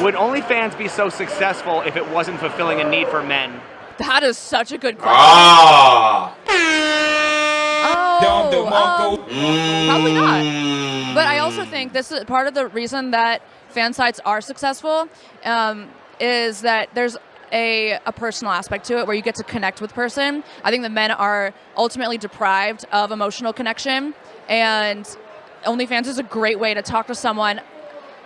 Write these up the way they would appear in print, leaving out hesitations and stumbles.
Would OnlyFans be so successful if it wasn't fulfilling a need for men? That is such a good question. Probably not. But I also think this is part of the reason that fan sites are successful is that there's a personal aspect to it where you get to connect with person. I think that men are ultimately deprived of emotional connection, and OnlyFans is a great way to talk to someone.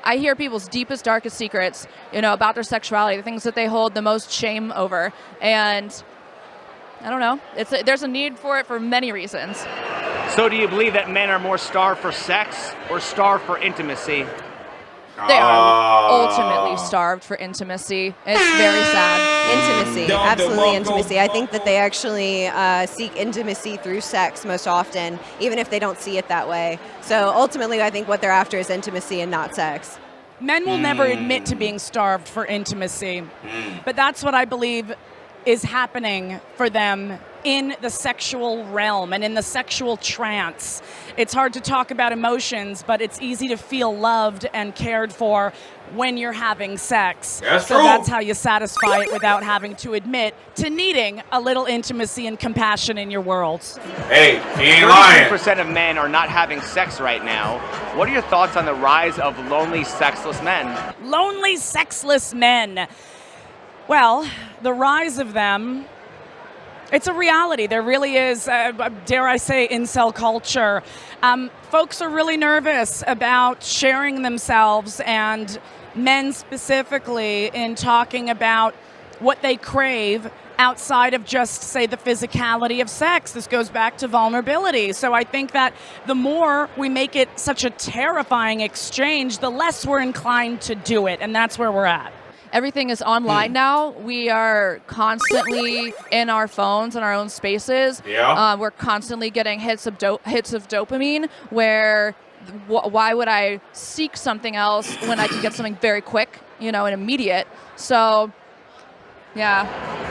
I hear people's deepest, darkest secrets, about their sexuality, the things that they hold the most shame over, and I don't know. There's a need for it for many reasons. So do you believe that men are more starved for sex or starved for intimacy? They are ultimately starved for intimacy. It's very sad. Intimacy, absolutely intimacy. I think that they actually seek intimacy through sex most often, even if they don't see it that way. So ultimately, I think what they're after is intimacy and not sex. Men will never admit to being starved for intimacy, but that's what I believe is happening for them in the sexual realm and in the sexual trance. It's hard to talk about emotions, but it's easy to feel loved and cared for when you're having sex. So that's how you satisfy it without having to admit to needing a little intimacy and compassion in your world. Hey, he ain't lying. 33% of men are not having sex right now. What are your thoughts on the rise of lonely, sexless men? Lonely, sexless men. Well, the rise of them, it's a reality. There really is, dare I say, incel culture. Folks are really nervous about sharing themselves, and men specifically, in talking about what they crave outside of just, say, the physicality of sex. This goes back to vulnerability. So I think that the more we make it such a terrifying exchange, the less we're inclined to do it, and that's where we're at. Everything is online now. We are constantly in our phones and our own spaces. Yeah. We're constantly getting hits of dopamine. Where why would I seek something else when I can get something very quick, and immediate? So, yeah.